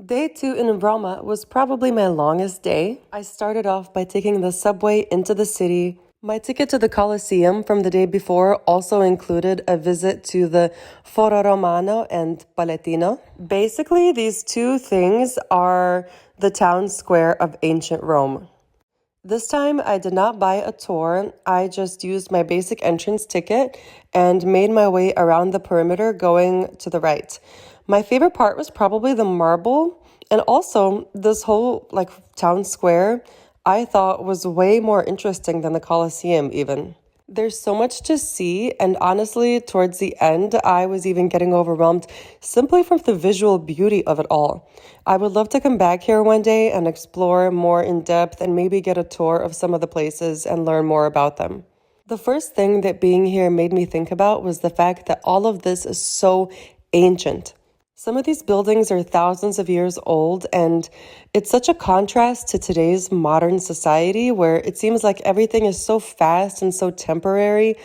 Day 2 in Roma was probably my longest day. I started off by taking the subway into the city. My ticket to the Colosseum from the day before also included a visit to the Foro Romano and Palatino. Basically, these two things are the town square of ancient Rome. This time, I did not buy a tour. I just used my basic entrance ticket and made my way around the perimeter going to the right. My favorite part was probably the marble, and also this whole town square I thought was way more interesting than the Colosseum even. There's so much to see, and honestly, towards the end, I was even getting overwhelmed simply from the visual beauty of it all. I would love to come back here one day and explore more in depth and maybe get a tour of some of the places and learn more about them. The first thing that being here made me think about was the fact that all of this is so ancient. Some of these buildings are thousands of years old, and it's such a contrast to today's modern society where it seems like everything is so fast and so temporary.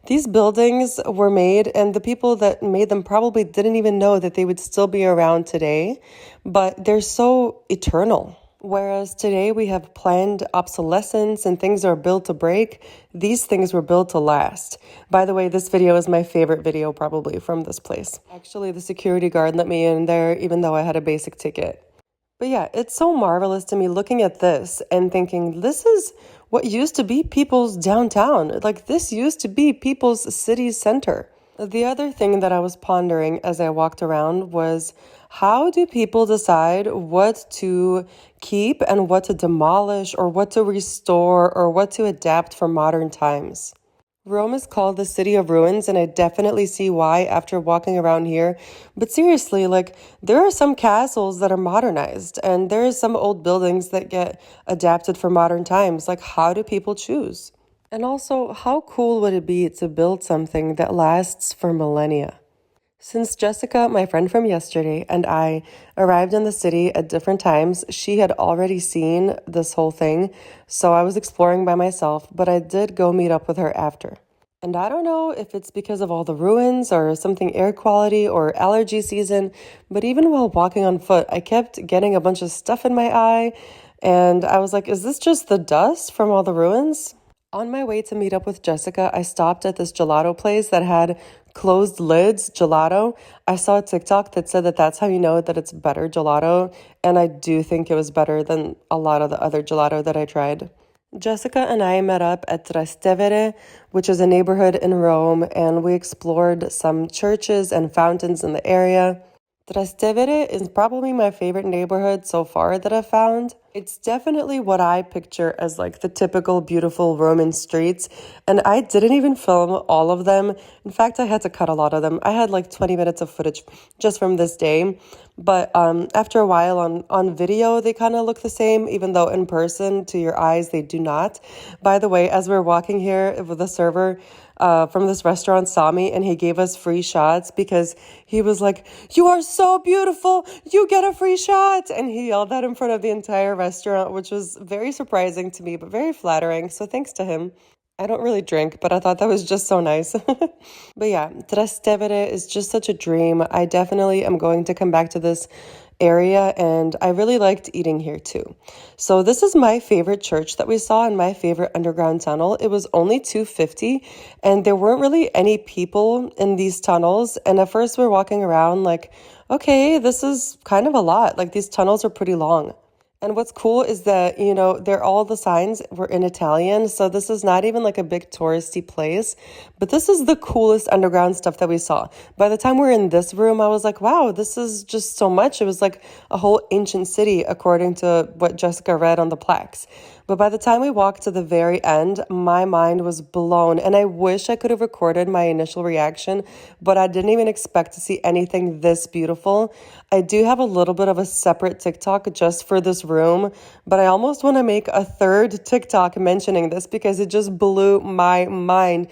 These buildings were made, and the people that made them probably didn't even know that they would still be around today, but they're so eternal. Whereas today we have planned obsolescence and things are built to break, these things were built to last. By the way, this video is my favorite video probably from this place. Actually, the security guard let me in there even though I had a basic ticket. But yeah, it's so marvelous to me looking at this and thinking, this is what used to be people's downtown. Like, this used to be people's city center. The other thing that I was pondering as I walked around was, how do people decide what to keep and what to demolish or what to restore or what to adapt for modern times? Rome is called the city of ruins, and I definitely see why after walking around here. But seriously, there are some castles that are modernized, and there are some old buildings that get adapted for modern times. How do people choose? And also, how cool would it be to build something that lasts for millennia? Since Jessica, my friend from yesterday, and I arrived in the city at different times, she had already seen this whole thing, so I was exploring by myself, but I did go meet up with her after. And I don't know if it's because of all the ruins or something air quality or allergy season, but even while walking on foot, I kept getting a bunch of stuff in my eye, and I was like, is this just the dust from all the ruins? On my way to meet up with Jessica, I stopped at this gelato place that had closed lids gelato. I saw a TikTok that said that that's how you know that it's better gelato, and I do think it was better than a lot of the other gelato that I tried. Jessica and I met up at Trastevere, which is a neighborhood in Rome, and we explored some churches and fountains in the area. Trastevere is probably my favorite neighborhood so far that I've found. It's definitely what I picture as the typical beautiful Roman streets, and I didn't even film all of them. In fact, I had to cut a lot of them. I had 20 minutes of footage just from this day, but after a while on video, they kind of look the same, even though in person, to your eyes, they do not. By the way, as we're walking here with the server, from this restaurant saw me and he gave us free shots because he was like, "You are so beautiful, you get a free shot." And he yelled that in front of the entire restaurant, which was very surprising to me, but very flattering. So thanks to him. I don't really drink, but I thought that was just so nice. But yeah, Trastevere is just such a dream. I definitely am going to come back to this area, and I really liked eating here too. So this is my favorite church that we saw and my favorite underground tunnel. It was only $2.50 and there weren't really any people in these tunnels. And at first we're walking around okay, this is kind of a lot. These tunnels are pretty long. And what's cool is that, they're all the signs were in Italian. So this is not even a big touristy place, but this is the coolest underground stuff that we saw. By the time we were in this room, I was like, wow, this is just so much. It was like a whole ancient city, according to what Jessica read on the plaques. But by the time we walked to the very end, my mind was blown. And I wish I could have recorded my initial reaction, but I didn't even expect to see anything this beautiful. I do have a little bit of a separate TikTok just for this room, but I almost want to make a third TikTok mentioning this because it just blew my mind.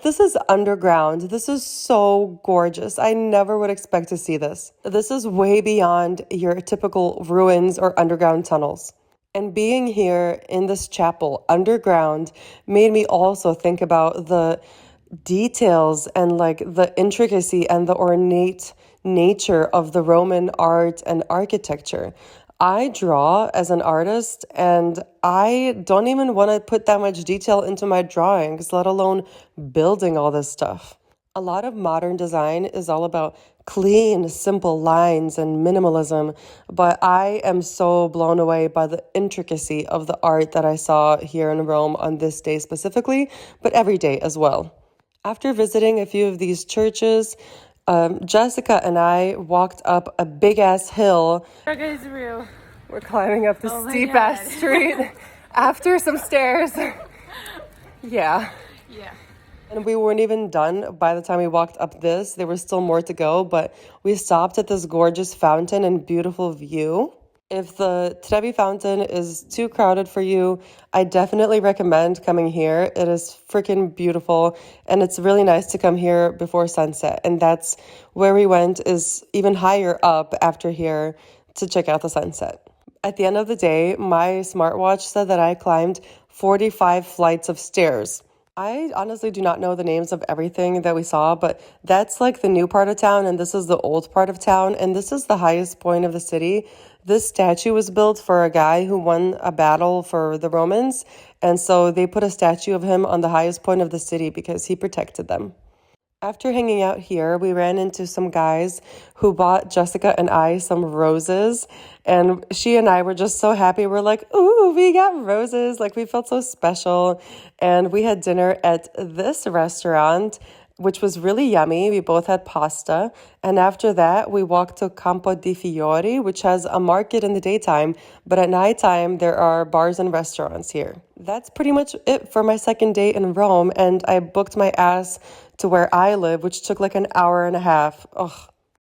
This is underground. This is so gorgeous. I never would expect to see this. This is way beyond your typical ruins or underground tunnels. And being here in this chapel underground made me also think about the details and the intricacy and the ornate nature of the Roman art and architecture. I draw as an artist, and I don't even want to put that much detail into my drawings, let alone building all this stuff. A lot of modern design is all about clean, simple lines and minimalism, but I am so blown away by the intricacy of the art that I saw here in Rome on this day specifically, but every day as well. After visiting a few of these churches, Jessica and I walked up a big ass hill. Guys, real. We're climbing up this Oh my steep God. ass street after some stairs. Yeah. Yeah. And we weren't even done by the time we walked up this. There was still more to go, but we stopped at this gorgeous fountain and beautiful view. If the Tabby Fountain is too crowded for you, I definitely recommend coming here. It is freaking beautiful, and it's really nice to come here before sunset. And that's where we went, is even higher up after here to check out the sunset. At the end of the day, my smartwatch said that I climbed 45 flights of stairs. I honestly do not know the names of everything that we saw, but that's like the new part of town, and this is the old part of town, and this is the highest point of the city. This statue was built for a guy who won a battle for the Romans, and so they put a statue of him on the highest point of the city because he protected them. After hanging out here, we ran into some guys who bought Jessica and I some roses, and she and I were just so happy. We're like, ooh, we got roses. Like, we felt so special. And we had dinner at this restaurant, which was really yummy. We both had pasta. And after that, we walked to Campo di Fiori, which has a market in the daytime, but at nighttime, there are bars and restaurants here. That's pretty much it for my second day in Rome, and I booked my ass to where I live, which took like an hour and a half. Ugh,